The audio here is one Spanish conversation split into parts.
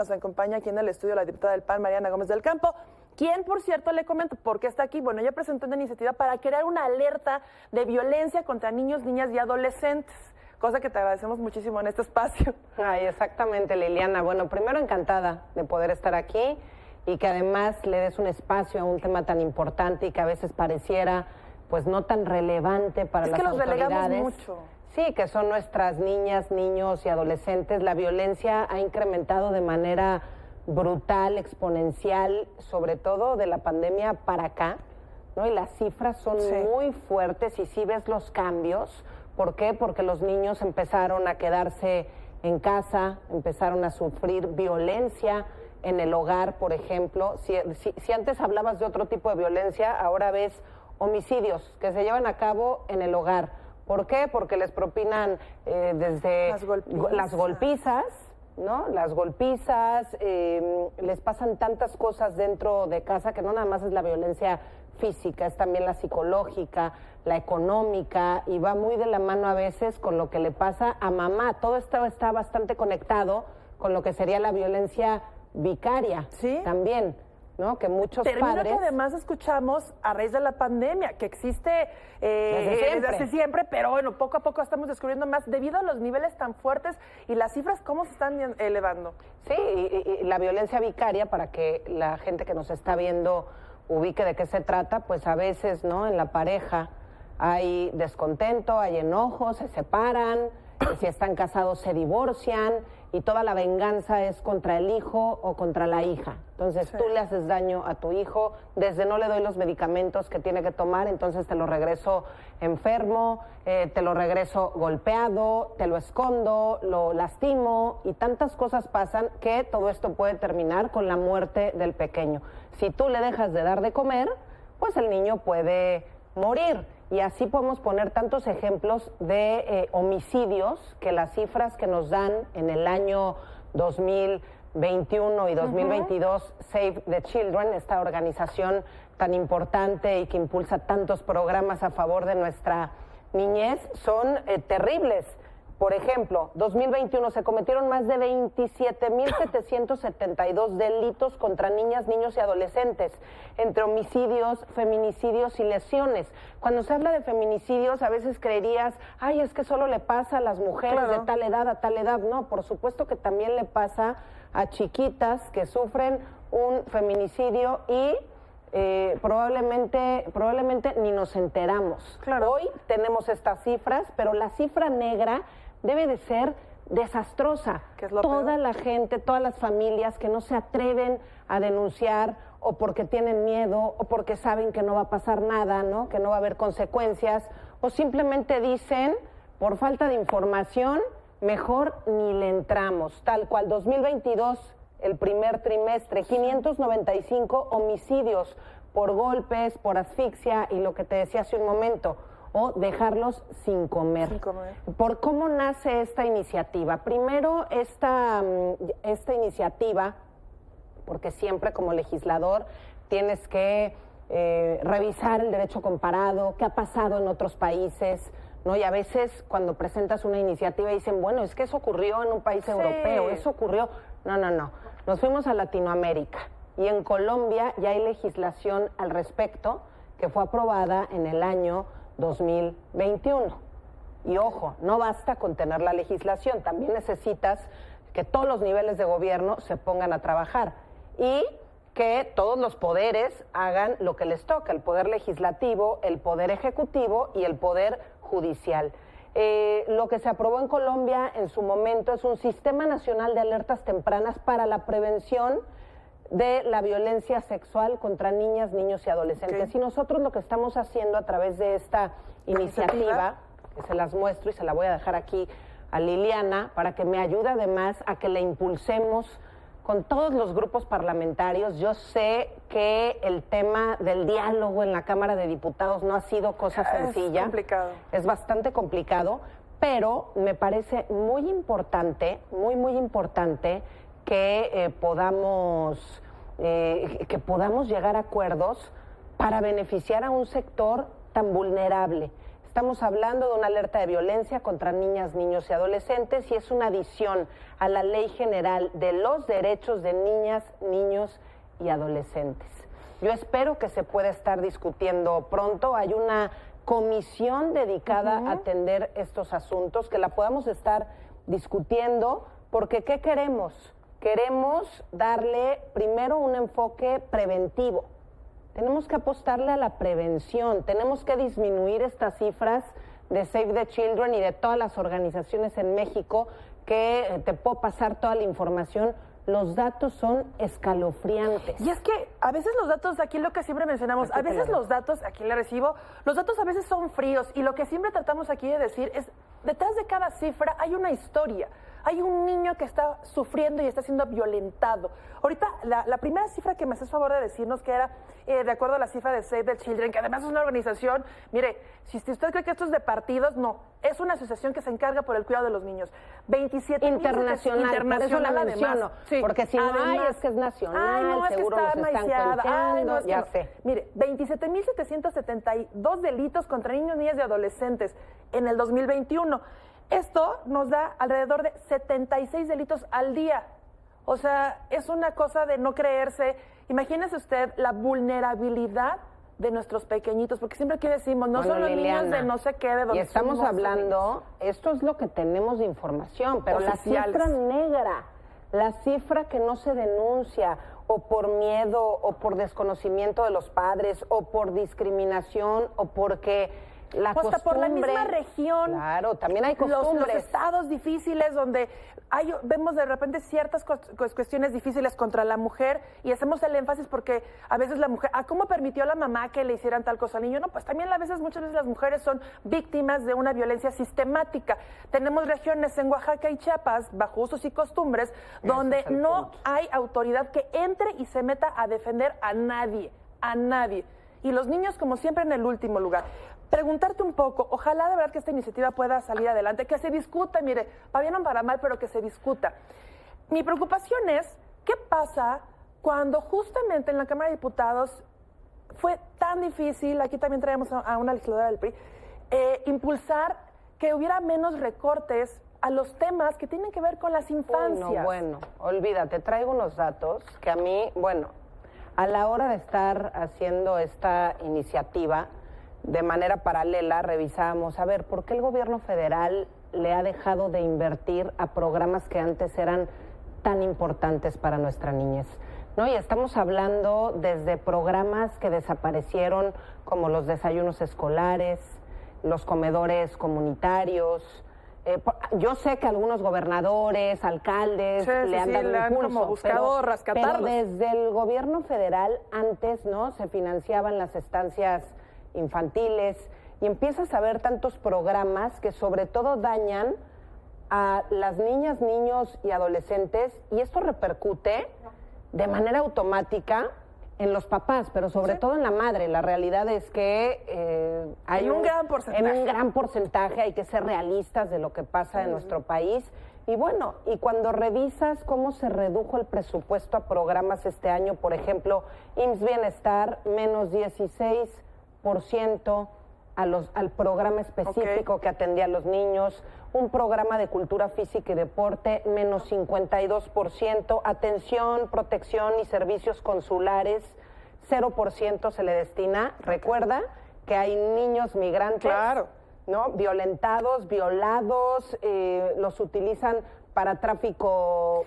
Nos acompaña aquí en el estudio la diputada del PAN, Mariana Gómez del Campo, quien, por cierto, le comento por qué está aquí. Bueno, ella presentó una iniciativa para crear una alerta de violencia contra niños, niñas y adolescentes, cosa que te agradecemos muchísimo en este espacio. Ay, exactamente, Liliana. Bueno, primero encantada de poder estar aquí y que además le des un espacio a un tema tan importante y que a veces pareciera pues no tan relevante para las autoridades. Es que los relegamos mucho. Sí, que son nuestras niñas, niños y adolescentes. La violencia ha incrementado de manera brutal, exponencial, sobre todo de la pandemia para acá, ¿no? Y las cifras son muy fuertes y sí ves los cambios. ¿Por qué? Porque los niños empezaron a quedarse en casa, empezaron a sufrir violencia en el hogar, por ejemplo. Si antes hablabas de otro tipo de violencia, ahora ves homicidios que se llevan a cabo en el hogar. ¿Por qué? Porque les propinan desde las golpizas, ¿no? Las golpizas, les pasan tantas cosas dentro de casa que no nada más es la violencia física, es también la psicológica, la económica, y va muy de la mano a veces con lo que le pasa a mamá. Todo esto está bastante conectado con lo que sería la violencia vicaria también, ¿no? Que muchos padres... que además escuchamos a raíz de la pandemia, que existe desde hace siempre, pero bueno, poco a poco estamos descubriendo más debido a los niveles tan fuertes y las cifras cómo se están elevando. Sí, y la violencia vicaria, para que la gente que nos está viendo ubique de qué se trata, pues a veces, ¿no? En la pareja hay descontento, hay enojo, se separan, si están casados se divorcian y toda la venganza es contra el hijo o contra la hija. Entonces tú le haces daño a tu hijo, desde no le doy los medicamentos que tiene que tomar, entonces te lo regreso enfermo, te lo regreso golpeado, te lo escondo, lo lastimo y tantas cosas pasan que todo esto puede terminar con la muerte del pequeño. Si tú le dejas de dar de comer, pues el niño puede morir. Y así podemos poner tantos ejemplos de homicidios que las cifras que nos dan en el año 2021 y 2022, Save the Children, esta organización tan importante y que impulsa tantos programas a favor de nuestra niñez, son terribles. Por ejemplo, 2021 se cometieron más de 27,772 delitos contra niñas, niños y adolescentes, entre homicidios, feminicidios y lesiones. Cuando se habla de feminicidios, a veces creerías, ay, es que solo le pasa a las mujeres de tal edad a tal edad. No, por supuesto que también le pasa a chiquitas que sufren un feminicidio y probablemente ni nos enteramos. Hoy tenemos estas cifras, pero la cifra negra debe de ser desastrosa. Toda la gente, todas las familias que no se atreven a denunciar o porque tienen miedo o porque saben que no va a pasar nada, ¿no? Que no va a haber consecuencias, o simplemente dicen, por falta de información, mejor ni le entramos. Tal cual, 2022, el primer trimestre, 595 homicidios por golpes, por asfixia y lo que te decía hace un momento, o dejarlos sin comer. ¿Por cómo nace esta iniciativa? Primero, esta iniciativa, porque siempre como legislador tienes que revisar el derecho comparado, qué ha pasado en otros países, ¿no? Y a veces cuando presentas una iniciativa dicen, bueno, es que eso ocurrió en un país europeo, eso ocurrió... No. Nos fuimos a Latinoamérica y en Colombia ya hay legislación al respecto que fue aprobada en el año 2021. Y ojo, no basta con tener la legislación, también necesitas que todos los niveles de gobierno se pongan a trabajar y que todos los poderes hagan lo que les toca, el poder legislativo, el poder ejecutivo y el poder judicial. Lo que se aprobó en Colombia en su momento es un Sistema Nacional de Alertas Tempranas para la prevención de la violencia sexual contra niñas, niños y adolescentes. Y nosotros lo que estamos haciendo a través de esta iniciativa, que se las muestro y se la voy a dejar aquí a Liliana, para que me ayude además a que la impulsemos con todos los grupos parlamentarios. Yo sé que el tema del diálogo en la Cámara de Diputados no ha sido cosa sencilla. Es complicado. Es bastante complicado, pero me parece muy importante, muy importante que podamos llegar a acuerdos para beneficiar a un sector tan vulnerable. Estamos hablando de una alerta de violencia contra niñas, niños y adolescentes y es una adición a la Ley General de los Derechos de Niñas, Niños y Adolescentes. Yo espero que se pueda estar discutiendo pronto. Hay una comisión dedicada a atender estos asuntos, que la podamos estar discutiendo, porque ¿qué queremos? Queremos darle primero un enfoque preventivo. Tenemos que apostarle a la prevención, tenemos que disminuir estas cifras de Save the Children y de todas las organizaciones en México, que te puedo pasar toda la información. Los datos son escalofriantes. Y es que a veces los datos, aquí lo que siempre mencionamos, a veces los datos, aquí le recibo, los datos a veces son fríos y lo que siempre tratamos aquí de decir es, detrás de cada cifra hay una historia. Hay un niño que está sufriendo y está siendo violentado. Ahorita, la primera cifra que me haces favor de decirnos, que era de acuerdo a la cifra de Save the Children, que además es una organización, mire, si usted cree que esto es de partidos, no, es una asociación que se encarga por el cuidado de los niños. 27 internacional, por eso la menciono, sí, porque si no, es que es nacional, no, seguro es que nos están contando, ya sé. Mire, 27.772 delitos contra niños, niñas y adolescentes en el 2021. Esto nos da alrededor de 76 delitos al día. O sea, es una cosa de no creerse. Imagínese usted la vulnerabilidad de nuestros pequeñitos, porque siempre aquí decimos, no son los niños de no sé qué, de donde y estamos hablando, esto es lo que tenemos de información, pero la cifra negra, la cifra que no se denuncia, o por miedo, o por desconocimiento de los padres, o por discriminación, o porque la costumbre, hasta por la misma región. Claro, también hay costumbres. Los estados difíciles donde vemos de repente ciertas cuestiones difíciles contra la mujer y hacemos el énfasis porque a veces la mujer, ¿cómo permitió la mamá que le hicieran tal cosa al niño? No, pues también muchas veces las mujeres son víctimas de una violencia sistemática. Tenemos regiones en Oaxaca y Chiapas, bajo usos y costumbres, donde no hay autoridad que entre y se meta a defender a nadie, a nadie. Y los niños, como siempre, en el último lugar. Preguntarte un poco, ojalá de verdad que esta iniciativa pueda salir adelante, que se discuta, mire, para bien o para mal, pero que se discuta. Mi preocupación es, ¿qué pasa cuando justamente en la Cámara de Diputados fue tan difícil, aquí también traemos a una legisladora del PRI, impulsar que hubiera menos recortes a los temas que tienen que ver con las infancias? Bueno, olvídate, traigo unos datos que a mí, a la hora de estar haciendo esta iniciativa, de manera paralela revisábamos, a ver, ¿por qué el gobierno federal le ha dejado de invertir a programas que antes eran tan importantes para nuestra niñez? ¿No? Y estamos hablando desde programas que desaparecieron, como los desayunos escolares, los comedores comunitarios. Yo sé que algunos gobernadores, alcaldes le han dado impulso, como buscado rescatarlos. Pero desde el gobierno federal antes, ¿no? Se financiaban las estancias infantiles y empiezas a ver tantos programas que sobre todo dañan a las niñas, niños y adolescentes, y esto repercute de manera automática en los papás, pero sobre todo en la madre. La realidad es que hay un gran porcentaje. En un gran porcentaje, hay que ser realistas de lo que pasa en nuestro país. Y bueno, y cuando revisas cómo se redujo el presupuesto a programas este año, por ejemplo, IMSS Bienestar, menos 16% al programa específico que atendía a los niños, un programa de cultura física y deporte, menos 52%, atención, protección y servicios consulares, 0% se le destina. Recuerda que hay niños migrantes, ¿no? Violentados, violados, los utilizan para tráfico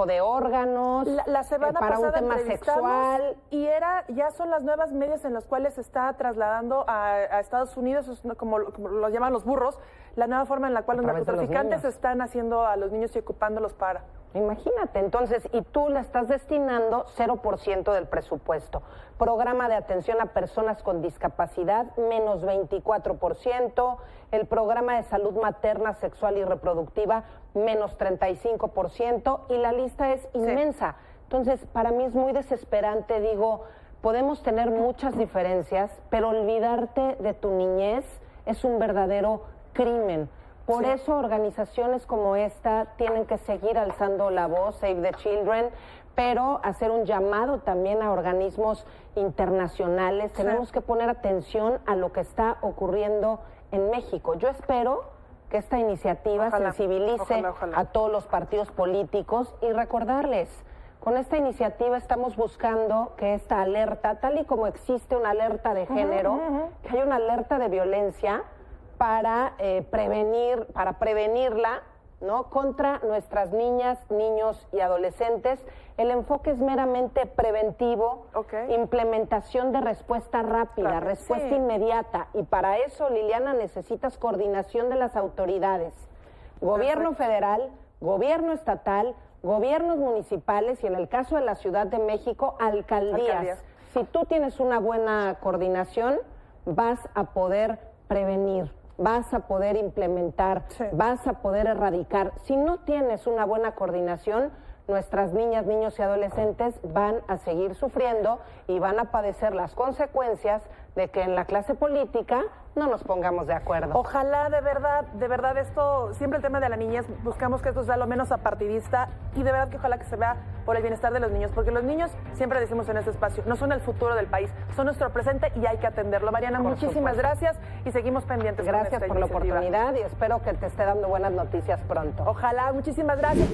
de órganos, la semana para un tema sexual. Y ya son las nuevas medidas en las cuales se está trasladando a Estados Unidos, como lo llaman los burros, la nueva forma en la cual los narcotraficantes están haciendo a los niños y ocupándolos para. Imagínate, entonces, y tú le estás destinando 0% del presupuesto. Programa de atención a personas con discapacidad, menos 24%. El programa de salud materna, sexual y reproductiva, menos 35%. Y la lista es inmensa. Entonces, para mí es muy desesperante, digo, podemos tener muchas diferencias, pero olvidarte de tu niñez es un verdadero crimen. Por eso organizaciones como esta tienen que seguir alzando la voz, Save the Children, pero hacer un llamado también a organismos internacionales. Tenemos que poner atención a lo que está ocurriendo en México. Yo espero que esta iniciativa sensibilice a todos los partidos políticos y recordarles, con esta iniciativa estamos buscando que esta alerta, tal y como existe una alerta de género, que haya una alerta de violencia para prevenirla, ¿no?, contra nuestras niñas, niños y adolescentes. El enfoque es meramente preventivo, implementación de respuesta rápida, respuesta inmediata. Y para eso, Liliana, necesitas coordinación de las autoridades. Gobierno federal, gobierno estatal, gobiernos municipales y, en el caso de la Ciudad de México, alcaldías. Si tú tienes una buena coordinación, vas a poder prevenir, vas a poder implementar, vas a poder erradicar. Si no tienes una buena coordinación, nuestras niñas, niños y adolescentes van a seguir sufriendo y van a padecer las consecuencias de que en la clase política no nos pongamos de acuerdo. Ojalá de verdad esto, siempre el tema de la niñez, buscamos que esto sea lo menos apartidista y de verdad que ojalá que se vea por el bienestar de los niños, porque los niños, siempre decimos en este espacio, no son el futuro del país, son nuestro presente y hay que atenderlo. Mariana, muchísimas gracias y seguimos pendientes. Gracias por la oportunidad y espero que te esté dando buenas noticias pronto. Ojalá, muchísimas gracias.